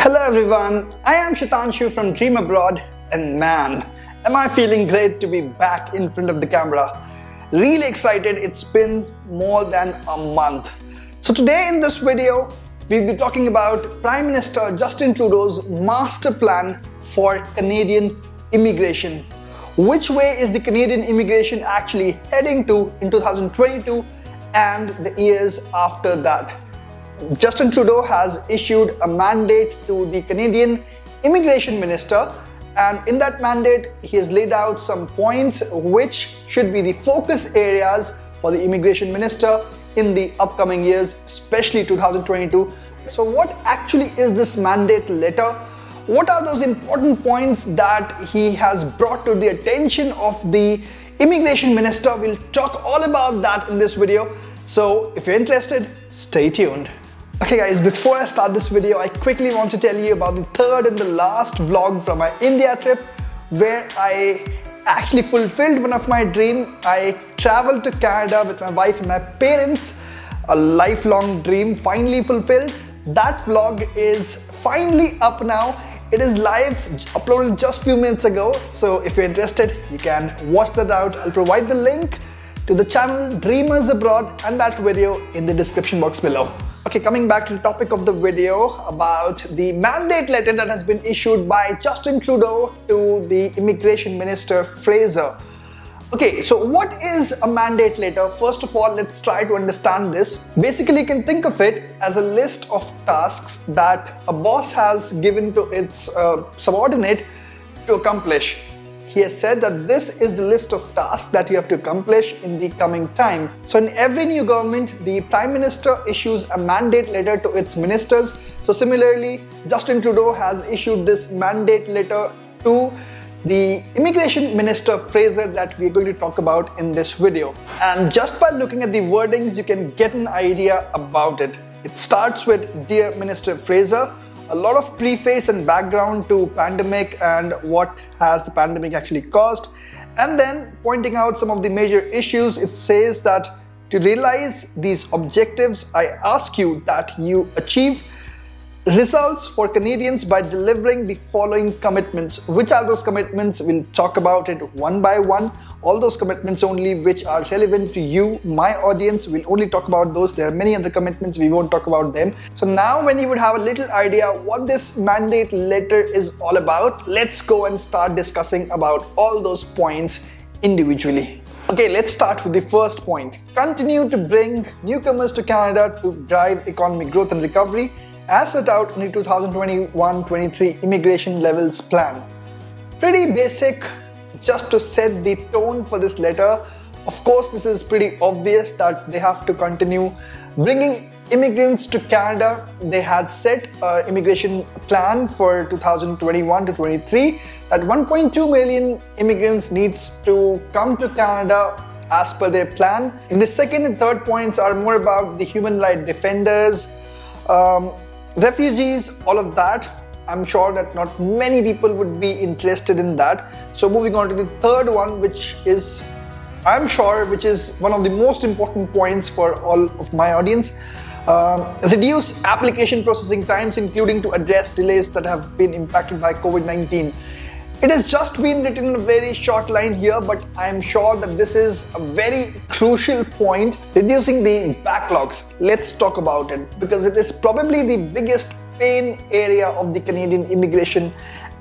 Hello everyone, I am Shitanshu from Dream Abroad, and man, am I feeling great to be back in front of the camera. Really excited, it's been more than a month. So today in this video, we'll be talking about Prime Minister Justin Trudeau's master plan for Canadian immigration. Which way is the Canadian immigration actually heading to in 2022 and the years after that? Justin Trudeau has issued a mandate to the Canadian Immigration Minister, and in that mandate he has laid out some points which should be the focus areas for the Immigration Minister in the upcoming years, especially 2022. So what actually is this mandate letter? What are those important points that he has brought to the attention of the Immigration Minister? We'll talk all about that in this video. So if you're interested, stay tuned. Okay guys, before I start this video, I quickly want to tell you about the third and the last vlog from my India trip, where I actually fulfilled one of my dreams. I traveled to Canada with my wife and my parents, a lifelong dream finally fulfilled. That vlog is finally up now. It is live, uploaded just a few minutes ago. So if you're interested, you can watch that out. I'll provide the link to the channel Dreamers Abroad and that video in the description box below. Okay, coming back to the topic of the video about the mandate letter that has been issued by Justin Trudeau to the Immigration Minister Fraser. Okay, so what is a mandate letter? First of all, let's try to understand this. Basically, you can think of it as a list of tasks that a boss has given to its subordinate to accomplish. He has said that this is the list of tasks that you have to accomplish in the coming time. So in every new government, the Prime Minister issues a mandate letter to its ministers. So similarly, Justin Trudeau has issued this mandate letter to the Immigration Minister Fraser that we're going to talk about in this video. And just by looking at the wordings, you can get an idea about it. It starts with Dear Minister Fraser. A lot of preface and background to pandemic and what has the pandemic actually caused, and then pointing out some of the major issues. It says that to realize these objectives, I ask you that you achieve results for Canadians by delivering the following commitments. Which are those commitments? We'll talk about it one by one. All those commitments only which are relevant to you, my audience, we'll only talk about those. There are many other commitments, we won't talk about them. So now when you would have a little idea what this mandate letter is all about, let's go and start discussing about all those points individually. Okay, let's start with the first point. Continue to bring newcomers to Canada to drive economic growth and recovery, as set out in the 2021-23 Immigration Levels Plan. Pretty basic, just to set the tone for this letter. Of course, this is pretty obvious that they have to continue bringing immigrants to Canada. They had set an immigration plan for 2021-23 that 1.2 million immigrants needs to come to Canada as per their plan. In the second and third points are more about the human rights defenders, refugees, all of that. I'm sure that not many people would be interested in that. So moving on to the third one, which is, I'm sure, which is one of the most important points for all of my audience. Reduce application processing times, including to address delays that have been impacted by COVID-19. It has just been written in a very short line here, but I am sure that this is a very crucial point, reducing the backlogs. Let's talk about it, because it is probably the biggest pain area of the Canadian immigration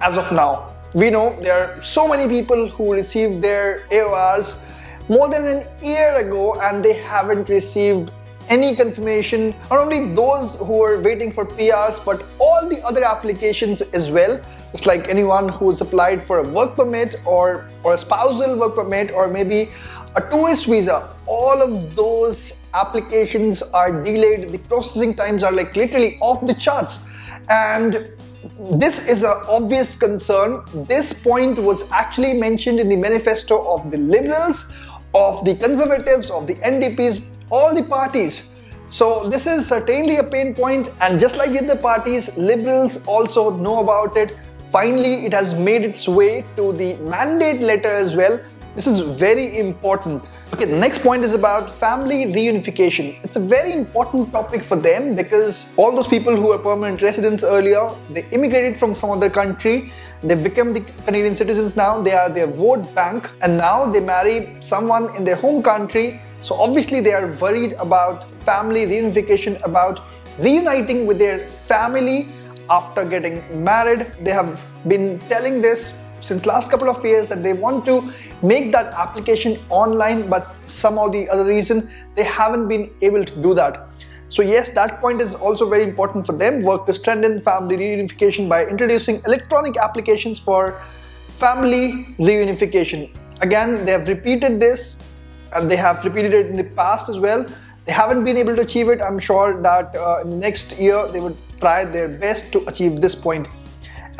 as of now. We know there are so many people who received their AORs more than an year ago and they haven't received any confirmation. Not only those who are waiting for PRs, but all the other applications as well. Just like anyone who's applied for a work permit or a spousal work permit or maybe a tourist visa, all of those applications are delayed. The processing times are like literally off the charts. And this is an obvious concern. This point was actually mentioned in the manifesto of the Liberals, of the Conservatives, of the NDPs, all the parties. So this is certainly a pain point, and just like the other parties, Liberals also know about it. Finally, it has made its way to the mandate letter as well. This is very important. Okay, the next point is about family reunification. It's a very important topic for them because all those people who were permanent residents earlier, they immigrated from some other country, they become the Canadian citizens now, they are their vote bank, and now they marry someone in their home country. So obviously they are worried about family reunification, about reuniting with their family after getting married. They have been telling this since last couple of years that they want to make that application online, but somehow the other reason they haven't been able to do that. So yes, that point is also very important for them. Work to strengthen family reunification by introducing electronic applications for family reunification. Again, they have repeated this and they have repeated it in the past as well. They haven't been able to achieve it. I'm sure that in the next year they would try their best to achieve this point.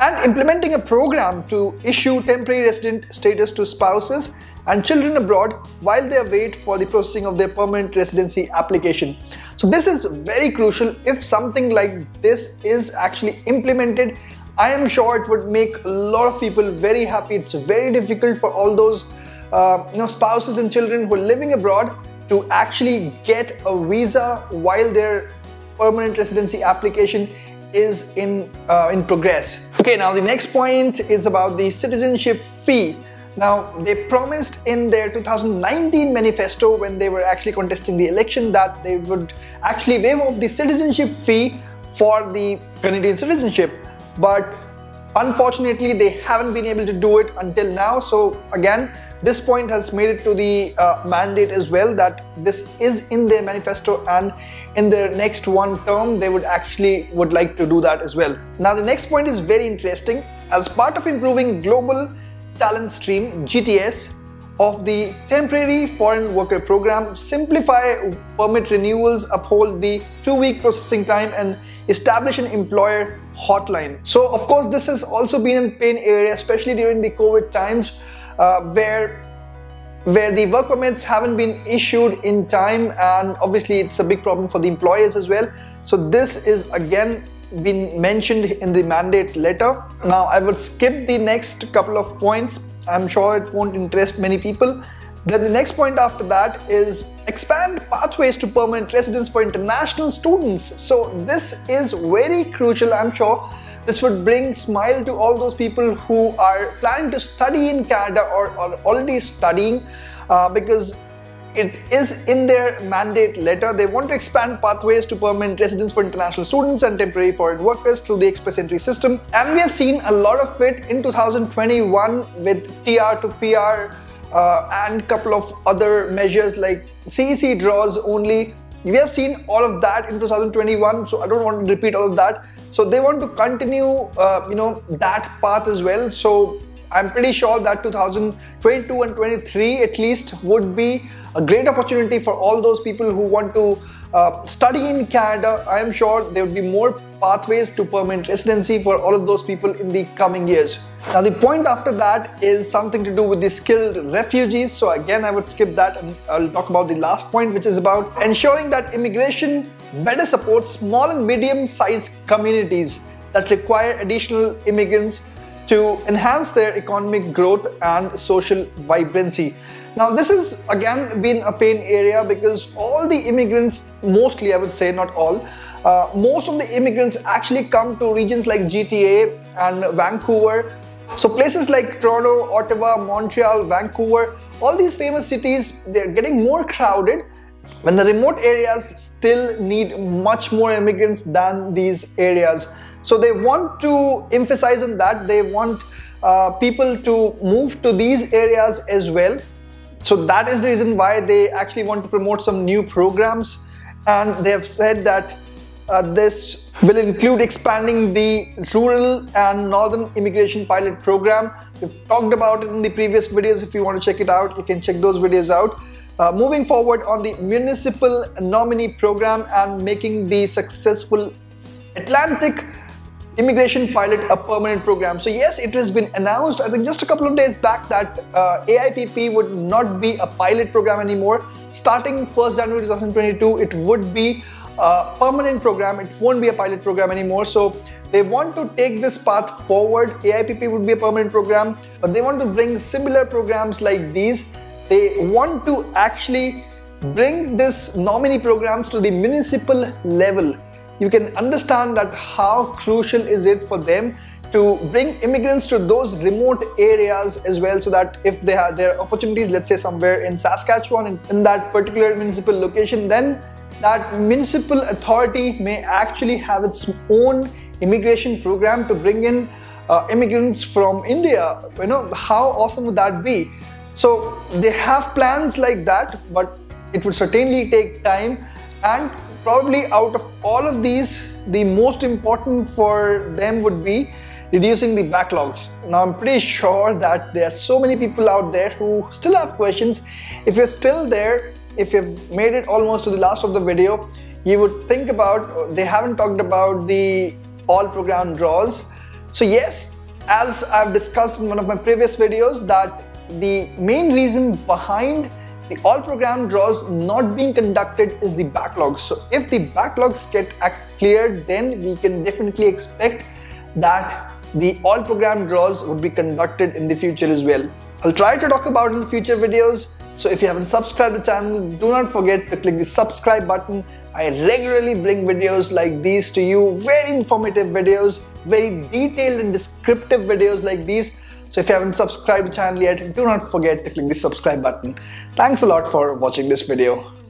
And implementing a program to issue temporary resident status to spouses and children abroad while they await for the processing of their permanent residency application. So this is very crucial. If something like this is actually implemented, I am sure it would make a lot of people very happy. It's very difficult for all those spouses and children who are living abroad to actually get a visa while their permanent residency application is in progress. Okay, now the next point is about the citizenship fee. Now, they promised in their 2019 manifesto when they were actually contesting the election that they would actually waive off the citizenship fee for the Canadian citizenship, but unfortunately they haven't been able to do it until now. So again, this point has made it to the mandate as well, that this is in their manifesto, and in their next one term they would like to do that as well. Now the next point is very interesting. As part of improving global talent stream, GTS, of the temporary foreign worker program, simplify permit renewals, uphold the 2-week processing time, and establish an employer hotline. So of course this has also been a pain area, especially during the COVID times, where the work permits haven't been issued in time, and obviously it's a big problem for the employers as well. So this is again been mentioned in the mandate letter. Now I would skip the next couple of points. I'm sure it won't interest many people. Then the next point after that is expand pathways to permanent residence for international students. So this is very crucial. I'm sure this would bring smile to all those people who are planning to study in Canada or are already studying, because it is in their mandate letter. They want to expand pathways to permanent residence for international students and temporary foreign workers through the express entry system. And we have seen a lot of it in 2021 with TR to PR and couple of other measures like CEC draws only. We have seen all of that in 2021, so I don't want to repeat all of that. So they want to continue that path as well. So I'm pretty sure that 2022 and 23 at least would be a great opportunity for all those people who want to study in Canada. I am sure there would be more pathways to permanent residency for all of those people in the coming years. Now the point after that is something to do with the skilled refugees. So again, I would skip that and I'll talk about the last point, which is about ensuring that immigration better supports small and medium-sized communities that require additional immigrants to enhance their economic growth and social vibrancy. Now this has again been a pain area because all the immigrants, mostly I would say, not all, most of the immigrants actually come to regions like GTA and Vancouver. So places like Toronto, Ottawa, Montreal, Vancouver, all these famous cities, they're getting more crowded when the remote areas still need much more immigrants than these areas. So they want to emphasize on that. They want people to move to these areas as well. So that is the reason why they actually want to promote some new programs, and they have said that this will include expanding the rural and northern immigration pilot program. We've talked about it in the previous videos. If you want to check it out, you can check those videos out. Moving forward on the municipal nominee program and making the successful Atlantic immigration pilot a permanent program. So yes, it has been announced, I think just a couple of days back, that AIPP would not be a pilot program anymore. Starting 1st January 2022, it would be a permanent program. It won't be a pilot program anymore. So they want to take this path forward. AIPP would be a permanent program, but they want to bring similar programs like these. they want to actually bring this nominee programs to the municipal level. You can understand that how crucial is it for them to bring immigrants to those remote areas as well, so that if they have their opportunities, let's say somewhere in Saskatchewan, in that particular municipal location, then that municipal authority may actually have its own immigration program to bring in immigrants from India. You know, how awesome would that be? So they have plans like that, but it would certainly take time, and probably out of all of these, the most important for them would be reducing the backlogs. Now, I'm pretty sure that there are so many people out there who still have questions. If you're still there, if you've made it almost to the last of the video, you would think about, they haven't talked about the all program draws. So yes, as I've discussed in one of my previous videos, that the main reason behind the all program draws not being conducted is the backlogs. So if the backlogs get cleared, then we can definitely expect that the all program draws would be conducted in the future as well. I'll try to talk about it in the future videos. So if you haven't subscribed to the channel, do not forget to click the subscribe button. I regularly bring videos like these to you, very informative videos, very detailed and descriptive videos like these. So if you haven't subscribed to the channel yet, do not forget to click the subscribe button. Thanks a lot for watching this video.